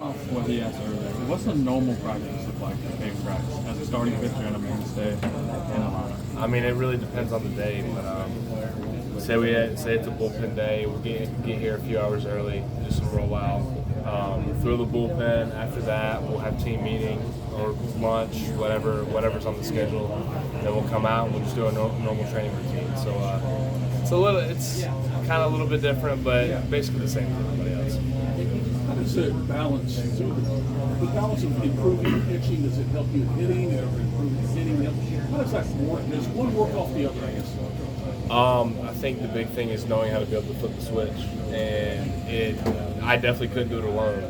What he asked earlier, what's a normal practice look like for Caden Grice as a starting pitcher and a mainstay in the lineup? I mean, it really depends on the day, but say it's a bullpen day, we'll get here a few hours early, do some rollout, throw the bullpen. After that, we'll have team meeting or lunch, whatever's on the schedule. And then we'll come out and we'll just do a normal training routine. So it's kind of a little bit different, but basically the same as everybody else. How does it balance the balance of improving pitching? Does it help you in hitting? Does it improve the hitting? How does that work? Does one work off the other, I guess? I think the big thing is knowing how to be able to flip the switch, and I definitely couldn't do it alone.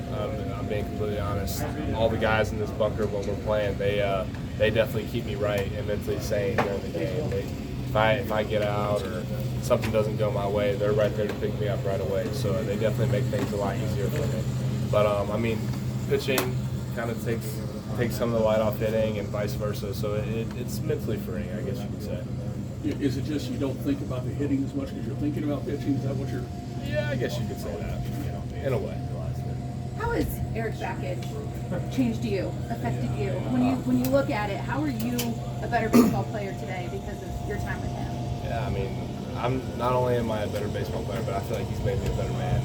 I'm being completely honest. All the guys in this bunker when we're playing, they definitely keep me right and mentally sane during the game. If I get out or something doesn't go my way, they're right there to pick me up right away. So they definitely make things a lot easier for me. But I mean, pitching kind of takes some of the light off hitting and vice versa. So it's mentally freeing, I guess you could say. Is it just you don't think about the hitting as much because you're thinking about pitching? Is that what you're? Yeah, I guess you could say that. In a way. How has Eric's package changed you, affected you? When you look at it, how are you a better baseball player today because of your time with him? Yeah, I mean, I'm not only am I a better baseball player, but I feel like he's made me a better man.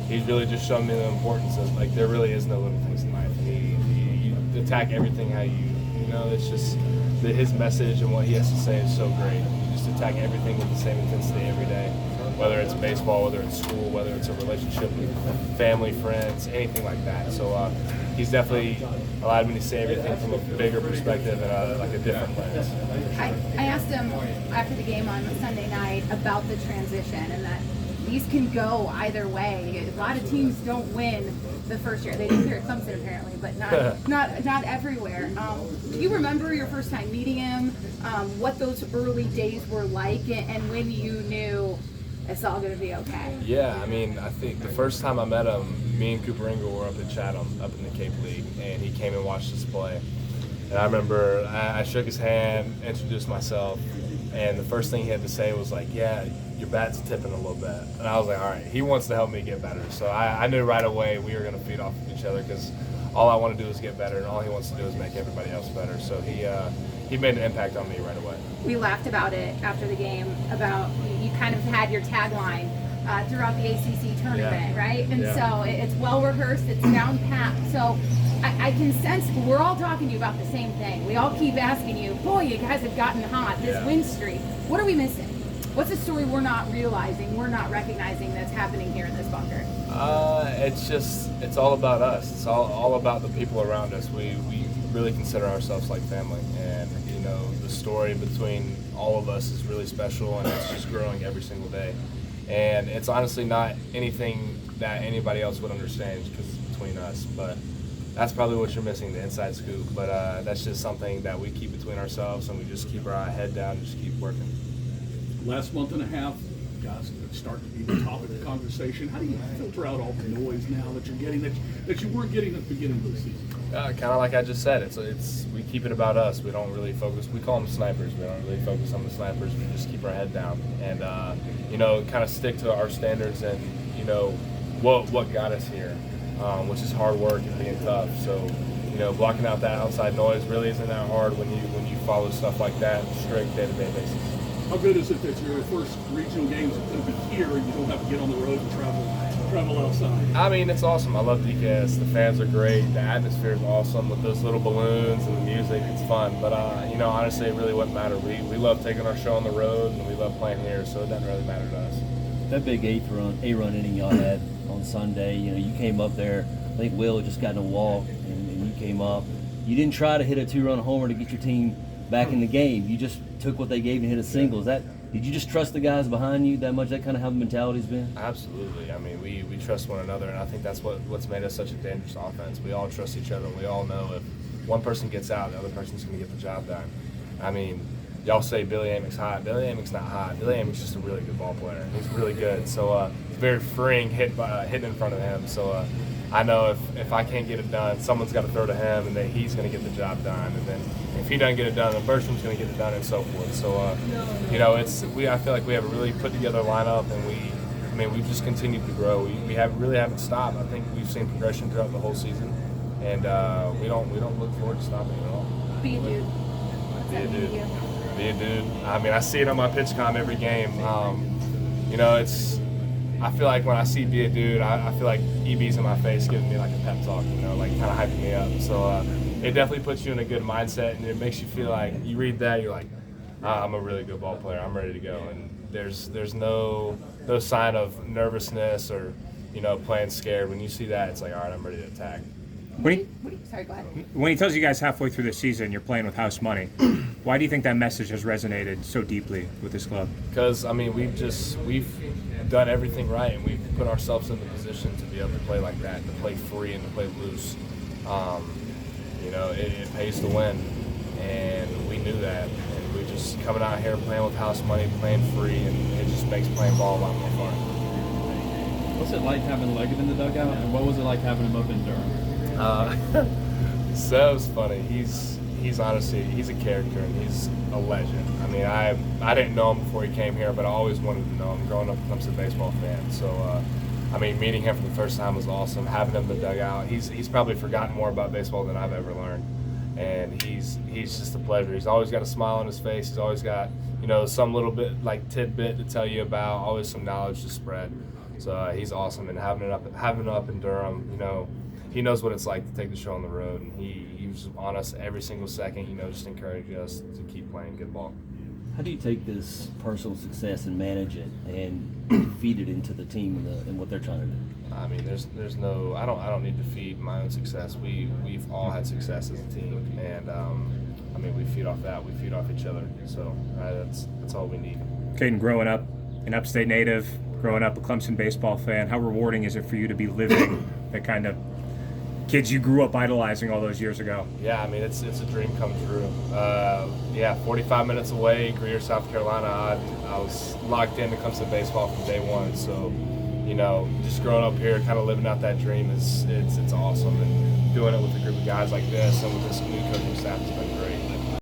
He's really just shown me the importance of, like, there really is no little things in life. You attack everything how it's just his message and what he has to say is so great. You just attack everything with the same intensity every day, whether it's baseball, whether it's school, whether it's a relationship with family, friends, anything like that. So he's definitely allowed me to see everything from a bigger perspective and like a different lens. I asked him after the game on Sunday night about the transition and that these can go either way. A lot of teams don't win the first year. They do here at Clemson apparently, but not everywhere. Do you remember your first time meeting him? What those early days were like, and when you knew it's all going to be okay? Yeah, I mean, I think the first time I met him, me and Cooper Ingle were up in Chatham, up in the Cape League, and he came and watched us play. And I remember I shook his hand, introduced myself, and the first thing he had to say was like, yeah, your bat's tipping a little bit. And I was like, all right, he wants to help me get better. So I knew right away we were going to feed off of each other because all I want to do is get better, and all he wants to do is make everybody else better. So he made an impact on me right away. We laughed about it after the game, about you kind of had your tagline throughout the ACC tournament, right? And so it's well rehearsed, it's down pat. So I can sense we're all talking to you about the same thing. We all keep asking you, boy, you guys have gotten hot, this win streak. What are we missing? What's the story we're not realizing, we're not recognizing that's happening here in this bunker? It's all about us. It's all about the people around us. We really consider ourselves like family, and the story between all of us is really special, and it's just growing every single day. And it's honestly not anything that anybody else would understand because it's between us, but that's probably what you're missing, the inside scoop. But that's just something that we keep between ourselves, and we just keep our head down and just keep working. Last month and a half, guys start to be the topic of conversation. How do you filter out all the noise now that you're getting that you weren't getting at the beginning of the season? Kind of like I just said, it's we keep it about us. We don't really focus. We call them snipers. We don't really focus on the snipers. We just keep our head down and kind of stick to our standards and what got us here, which is hard work and being tough. So blocking out that outside noise really isn't that hard when you follow stuff like that on a strict day-to-day basis. How good is it that your first regional games are going to be here and you don't have to get on the road and travel outside? I mean, it's awesome. I love DKS. The fans are great. The atmosphere is awesome with those little balloons and the music. It's fun. But, honestly, it really wouldn't matter. We love taking our show on the road, and we love playing here, so it doesn't really matter to us. That big A-run inning y'all had on Sunday, you came up there. I think Will had just gotten a walk, and you came up. You didn't try to hit a two-run homer to get your team back in the game. You just took what they gave you and hit a single. Did you just trust the guys behind you that much? That kind of how the mentality's been? Absolutely. I mean, we trust one another, and I think that's what's made us such a dangerous offense. We all trust each other, and we all know if one person gets out, the other person's going to get the job done. I mean, y'all say Billy Amick's hot. Billy Amick's not hot. Billy Amick's just a really good ball player. He's really good. So it's very freeing hitting in front of him. So I know if I can't get it done, someone's got to throw to him, and then he's going to get the job done. And then if he doesn't get it done, the first one's going to get it done, and so forth. So I feel like we have a really put together lineup, and I mean, we've just continued to grow. We really haven't stopped. I think we've seen progression throughout the whole season, and we don't look forward to stopping at all. Be a dude. What's Be a that mean to dude. you? Be a dude. I mean, I see it on my pitch comm every game. You know, I feel like when I see be a dude, I feel like EB's in my face giving me like a pep talk, you know, like kind of hyping me up. So it definitely puts you in a good mindset, and it makes you feel like you read that, you're like, I'm a really good ball player. I'm ready to go. And there's no sign of nervousness or, you know, playing scared. When you see that, it's like, all right, I'm ready to attack. Sorry, go ahead. When he tells you guys halfway through the season you're playing with house money, why do you think that message has resonated so deeply with this club? Because, I mean, we've done everything right, and we've put ourselves in the position to be able to play like that, to play free and to play loose. You know, it pays to win, and we knew that. And we just coming out here playing with house money, playing free, and it just makes playing ball a lot more fun. What's it like having Leggett in the dugout, and what was it like having him up in Durham? Seb's funny. He's honestly, he's a character, and he's a legend. I mean, I didn't know him before he came here, but I always wanted to know him growing up a Clemson baseball fan. So, I mean, meeting him for the first time was awesome. Having him in the dugout, he's probably forgotten more about baseball than I've ever learned. And he's just a pleasure. He's always got a smile on his face. He's always got, you know, some little bit like tidbit to tell you about, always some knowledge to spread. So he's awesome. And having him up in Durham, you know, he knows what it's like to take the show on the road, and he was on us every single second, you know, just encouraging us to keep playing good ball. How do you take this personal success and manage it and feed it into the team and what they're trying to do? I mean, there's no, I don't need to feed my own success. We've all had success as a team, and I mean, we feed off that. We feed off each other. So that's all we need. Caden, growing up an upstate native, growing up a Clemson baseball fan, how rewarding is it for you to be living the kind of kids you grew up idolizing all those years ago? Yeah, I mean, it's a dream come true. 45 minutes away, Greer, South Carolina. I was locked into Clemson baseball from day one. So, you know, just growing up here, kind of living out that dream it's awesome. And doing it with a group of guys like this and with this new coaching staff has been great.